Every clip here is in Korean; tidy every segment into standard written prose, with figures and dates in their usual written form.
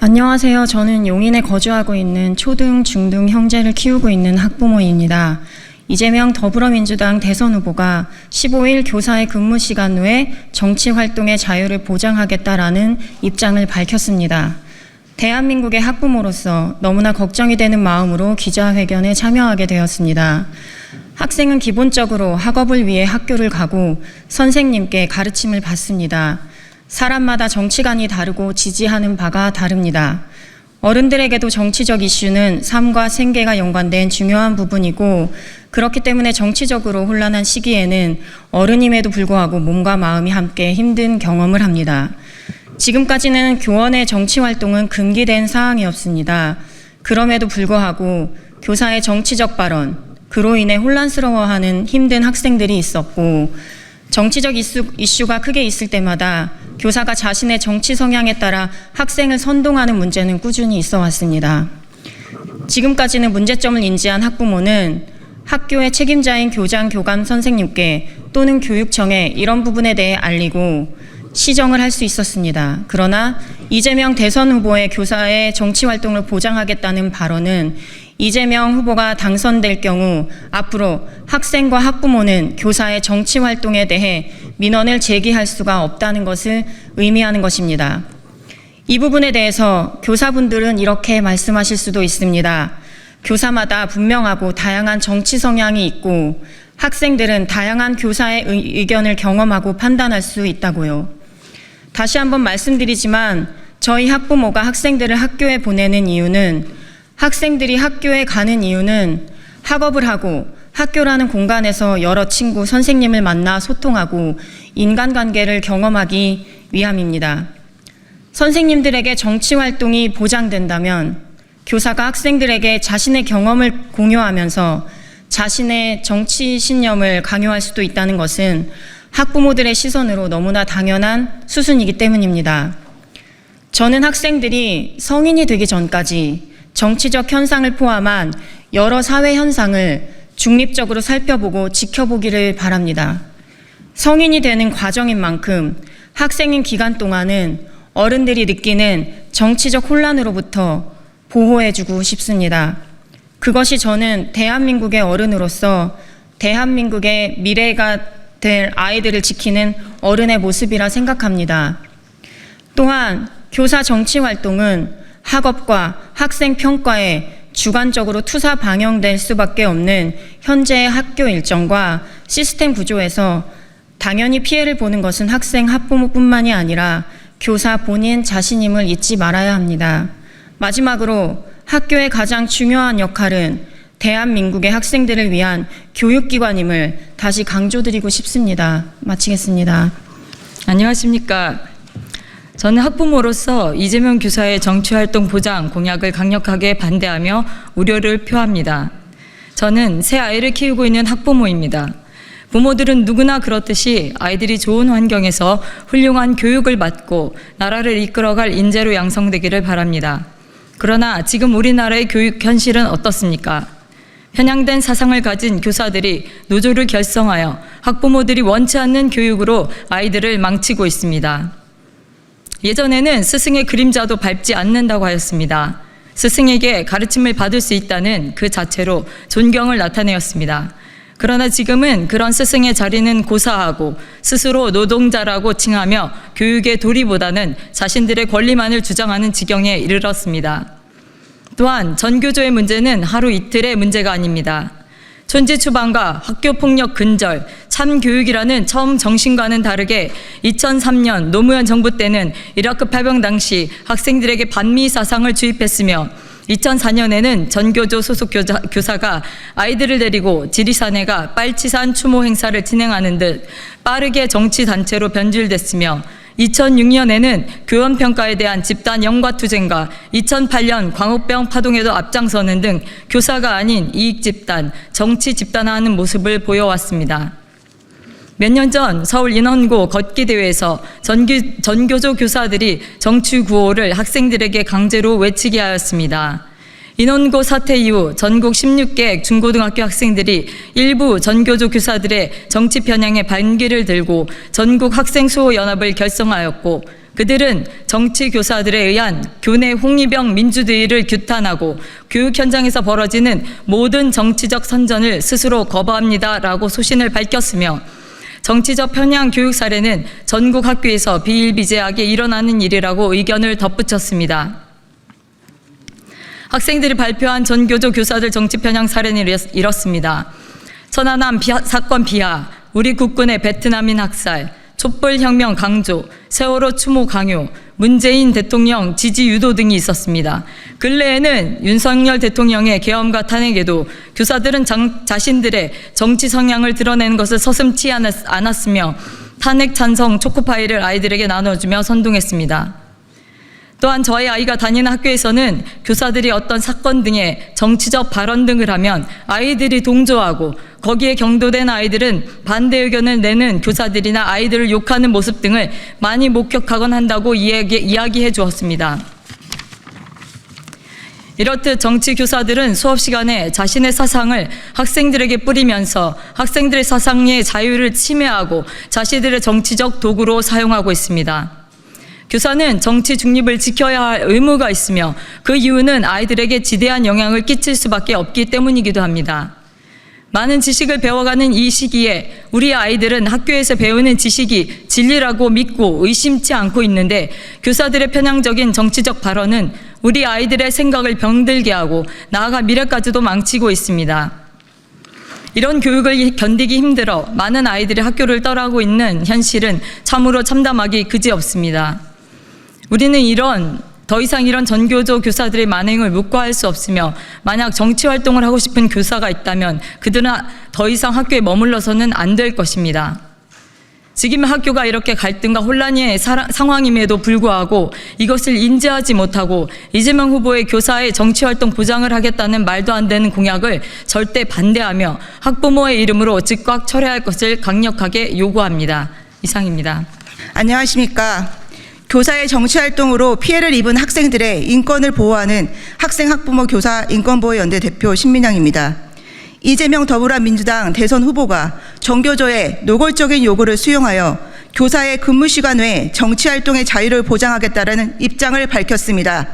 안녕하세요. 저는 용인에 거주하고 있는 초등, 중등 형제를 키우고 있는 학부모입니다. 이재명 더불어민주당 대선 후보가 15일 교사의 근무 시간 외에 정치 활동의 자유를 보장하겠다라는 입장을 밝혔습니다. 대한민국의 학부모로서 너무나 걱정이 되는 마음으로 기자회견에 참여하게 되었습니다. 학생은 기본적으로 학업을 위해 학교를 가고 선생님께 가르침을 받습니다. 사람마다 정치관이 다르고 지지하는 바가 다릅니다. 어른들에게도 정치적 이슈는 삶과 생계가 연관된 중요한 부분이고, 그렇기 때문에 정치적으로 혼란한 시기에는 어른임에도 불구하고 몸과 마음이 함께 힘든 경험을 합니다. 지금까지는 교원의 정치 활동은 금기된 사항이었습니다. 그럼에도 불구하고 교사의 정치적 발언, 그로 인해 혼란스러워하는 힘든 학생들이 있었고, 정치적 이슈가 크게 있을 때마다 교사가 자신의 정치 성향에 따라 학생을 선동하는 문제는 꾸준히 있어 왔습니다. 지금까지는 문제점을 인지한 학부모는 학교의 책임자인 교장, 교감 선생님께 또는 교육청에 이런 부분에 대해 알리고 시정을 할 수 있었습니다. 그러나 이재명 대선 후보의 교사의 정치 활동을 보장하겠다는 발언은 이재명 후보가 당선될 경우 앞으로 학생과 학부모는 교사의 정치 활동에 대해 민원을 제기할 수가 없다는 것을 의미하는 것입니다. 이 부분에 대해서 교사분들은 이렇게 말씀하실 수도 있습니다. 교사마다 분명하고 다양한 정치 성향이 있고 학생들은 다양한 교사의 의견을 경험하고 판단할 수 있다고요. 다시 한번 말씀드리지만 저희 학부모가 학생들을 학교에 보내는 이유는, 학생들이 학교에 가는 이유는 학업을 하고 학교라는 공간에서 여러 친구, 선생님을 만나 소통하고 인간관계를 경험하기 위함입니다. 선생님들에게 정치 활동이 보장된다면 교사가 학생들에게 자신의 경험을 공유하면서 자신의 정치 신념을 강요할 수도 있다는 것은 학부모들의 시선으로 너무나 당연한 수순이기 때문입니다. 저는 학생들이 성인이 되기 전까지 정치적 현상을 포함한 여러 사회 현상을 중립적으로 살펴보고 지켜보기를 바랍니다. 성인이 되는 과정인 만큼 학생인 기간 동안은 어른들이 느끼는 정치적 혼란으로부터 보호해주고 싶습니다. 그것이 저는 대한민국의 어른으로서 대한민국의 미래가 될 아이들을 지키는 어른의 모습이라 생각합니다. 또한 교사 정치 활동은 학업과 학생 평가에 주관적으로 투사 방영될 수밖에 없는 현재의 학교 일정과 시스템 구조에서 당연히 피해를 보는 것은 학생, 학부모뿐만이 아니라 교사 본인 자신임을 잊지 말아야 합니다. 마지막으로 학교의 가장 중요한 역할은 대한민국의 학생들을 위한 교육기관임을 다시 강조드리고 싶습니다. 마치겠습니다. 안녕하십니까. 저는 학부모로서 이재명 교사의 정치활동 보장 공약을 강력하게 반대하며 우려를 표합니다. 저는 새 아이를 키우고 있는 학부모입니다. 부모들은 누구나 그렇듯이 아이들이 좋은 환경에서 훌륭한 교육을 받고 나라를 이끌어갈 인재로 양성되기를 바랍니다. 그러나 지금 우리나라의 교육 현실은 어떻습니까? 편향된 사상을 가진 교사들이 노조를 결성하여 학부모들이 원치 않는 교육으로 아이들을 망치고 있습니다. 예전에는 스승의 그림자도 밟지 않는다고 하였습니다. 스승에게 가르침을 받을 수 있다는 그 자체로 존경을 나타내었습니다. 그러나 지금은 그런 스승의 자리는 고사하고 스스로 노동자라고 칭하며 교육의 도리보다는 자신들의 권리만을 주장하는 지경에 이르렀습니다. 또한 전교조의 문제는 하루 이틀의 문제가 아닙니다. 촌지추방과 학교폭력 근절, 참교육이라는 처음 정신과는 다르게 2003년 노무현 정부 때는 이라크 패병 당시 학생들에게 반미 사상을 주입했으며 2004년에는 전교조 소속 교사가 아이들을 데리고 지리산에가 빨치산 추모 행사를 진행하는 듯 빠르게 정치단체로 변질됐으며 2006년에는 교원평가에 대한 집단 영과투쟁과 2008년 광우병 파동에도 앞장서는 등 교사가 아닌 이익집단, 정치집단화하는 모습을 보여왔습니다. 몇 년 전 서울 인원고 걷기대회에서 전교조 교사들이 정치구호를 학생들에게 강제로 외치게 하였습니다. 인원고 사태 이후 전국 16개 중고등학교 학생들이 일부 전교조 교사들의 정치 편향에 반기를 들고 전국 학생수호연합을 결성하였고, 그들은 정치 교사들에 의한 교내 홍위병 민주주의를 규탄하고 교육 현장에서 벌어지는 모든 정치적 선전을 스스로 거부합니다라고 소신을 밝혔으며 정치적 편향 교육 사례는 전국 학교에서 비일비재하게 일어나는 일이라고 의견을 덧붙였습니다. 학생들이 발표한 전교조 교사들 정치 편향 사례는 이렇습니다. 천안함 사건 비하, 우리 국군의 베트남인 학살, 촛불혁명 강조, 세월호 추모 강요, 문재인 대통령 지지 유도 등이 있었습니다. 근래에는 윤석열 대통령의 계엄과 탄핵에도 교사들은 자신들의 정치 성향을 드러내는 것을 서슴지 않았으며 탄핵 찬성 초코파이를 아이들에게 나눠주며 선동했습니다. 또한 저희 아이가 다니는 학교에서는 교사들이 어떤 사건 등의 정치적 발언 등을 하면 아이들이 동조하고 거기에 경도된 아이들은 반대 의견을 내는 교사들이나 아이들을 욕하는 모습 등을 많이 목격하곤 한다고 이야기해 주었습니다. 이렇듯 정치 교사들은 수업 시간에 자신의 사상을 학생들에게 뿌리면서 학생들의 사상의 자유를 침해하고 자신들의 정치적 도구로 사용하고 있습니다. 교사는 정치 중립을 지켜야 할 의무가 있으며 그 이유는 아이들에게 지대한 영향을 끼칠 수밖에 없기 때문이기도 합니다. 많은 지식을 배워가는 이 시기에 우리 아이들은 학교에서 배우는 지식이 진리라고 믿고 의심치 않고 있는데 교사들의 편향적인 정치적 발언은 우리 아이들의 생각을 병들게 하고 나아가 미래까지도 망치고 있습니다. 이런 교육을 견디기 힘들어 많은 아이들이 학교를 떠나고 있는 현실은 참으로 참담하기 그지없습니다. 우리는 더 이상 이런 전교조 교사들의 만행을 묵과할 수 없으며 만약 정치 활동을 하고 싶은 교사가 있다면 그들은 더 이상 학교에 머물러서는 안 될 것입니다. 지금 학교가 이렇게 갈등과 혼란의 상황임에도 불구하고 이것을 인지하지 못하고 이재명 후보의 교사의 정치활동 보장을 하겠다는 말도 안 되는 공약을 절대 반대하며 학부모의 이름으로 즉각 철회할 것을 강력하게 요구합니다. 이상입니다. 안녕하십니까. 교사의 정치활동으로 피해를 입은 학생들의 인권을 보호하는 학생학부모교사인권보호연대 대표 신민영입니다. 이재명 더불어민주당 대선 후보가 정교조의 노골적인 요구를 수용하여 교사의 근무 시간 외 정치활동의 자유를 보장하겠다라는 입장을 밝혔습니다.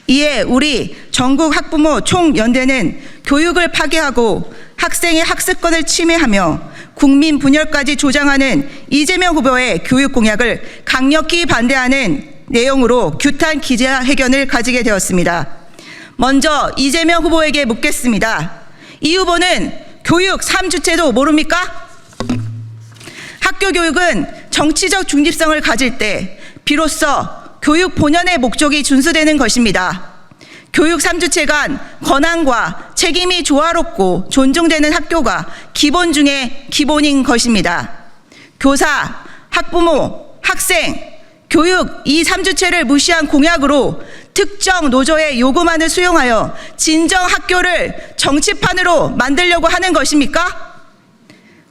이에 우리 전국 학부모 총연대는 교육을 파괴하고 학생의 학습권을 침해하며 국민 분열까지 조장하는 이재명 후보의 교육 공약을 강력히 반대하는 내용으로 규탄 기자회견을 가지게 되었습니다. 먼저 이재명 후보에게 묻겠습니다. 이 후보는 교육 3주체도 모릅니까? 학교 교육은 정치적 중립성을 가질 때 비로소 교육 본연의 목적이 준수되는 것입니다. 교육 3주체간 권한과 책임이 조화롭고 존중되는 학교가 기본 중에 기본인 것입니다. 교사, 학부모, 학생, 교육 이 3주체를 무시한 공약으로 특정 노조의 요구만을 수용하여 진정 학교를 정치판으로 만들려고 하는 것입니까?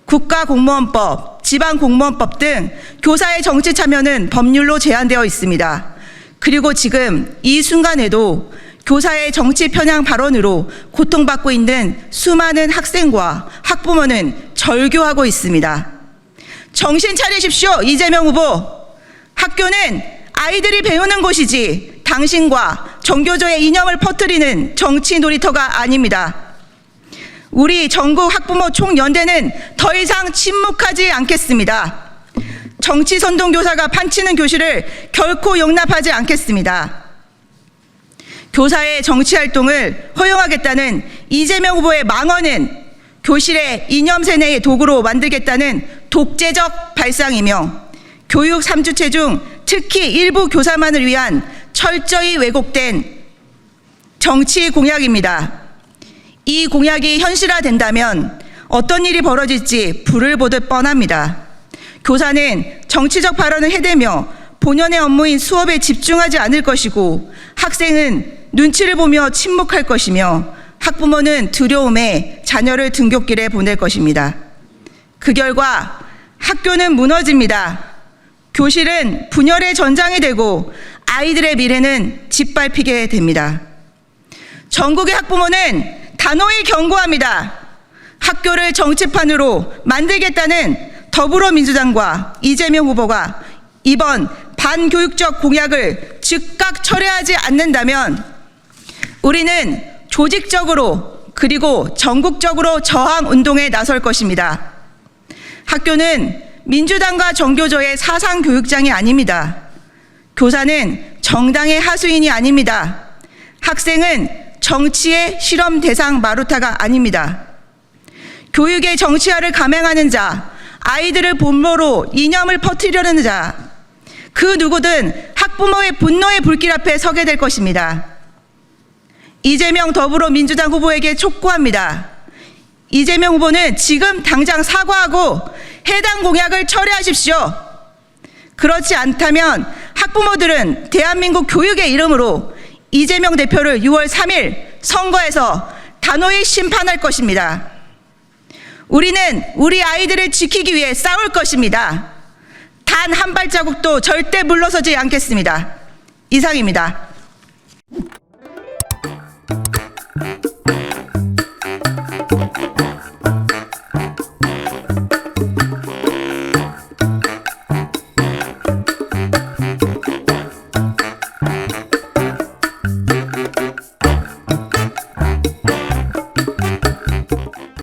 국가공무원법, 지방공무원법 등 교사의 정치 참여는 법률로 제한되어 있습니다. 그리고 지금 이 순간에도 교사의 정치 편향 발언으로 고통받고 있는 수많은 학생과 학부모는 절교하고 있습니다. 정신 차리십시오, 이재명 후보. 학교는 아이들이 배우는 곳이지 당신과 정교조의 이념을 퍼뜨리는 정치 놀이터가 아닙니다. 우리 전국 학부모 총연대는 더 이상 침묵하지 않겠습니다. 정치 선동 교사가 판치는 교실을 결코 용납하지 않겠습니다. 교사의 정치활동을 허용하겠다는 이재명 후보의 망언은 교실의 이념 세뇌의 도구로 만들겠다는 독재적 발상이며 교육 3주체 중 특히 일부 교사만을 위한 철저히 왜곡된 정치 공약입니다. 이 공약이 현실화된다면 어떤 일이 벌어질지 불을 보듯 뻔합니다. 교사는 정치적 발언을 해대며 본연의 업무인 수업에 집중하지 않을 것이고 학생은 눈치를 보며 침묵할 것이며 학부모는 두려움에 자녀를 등굣길에 보낼 것입니다. 그 결과 학교는 무너집니다. 교실은 분열의 전장이 되고 아이들의 미래는 짓밟히게 됩니다. 전국의 학부모는 단호히 경고합니다. 학교를 정치판으로 만들겠다는 더불어민주당과 이재명 후보가 이번 반교육적 공약을 즉각 철회하지 않는다면 우리는 조직적으로 그리고 전국적으로 저항 운동에 나설 것입니다. 학교는 민주당과 정교조의 사상 교육장이 아닙니다. 교사는 정당의 하수인이 아닙니다. 학생은 정치의 실험 대상 마루타가 아닙니다. 교육의 정치화를 감행하는 자, 아이들을 본보로 이념을 퍼뜨리려는 자, 그 누구든 학부모의 분노의 불길 앞에 서게 될 것입니다. 이재명 더불어민주당 후보에게 촉구합니다. 이재명 후보는 지금 당장 사과하고 해당 공약을 철회하십시오. 그렇지 않다면 학부모들은 대한민국 교육의 이름으로 이재명 대표를 6월 3일 선거에서 단호히 심판할 것입니다. 우리는 우리 아이들을 지키기 위해 싸울 것입니다. 단 한 발자국도 절대 물러서지 않겠습니다. 이상입니다.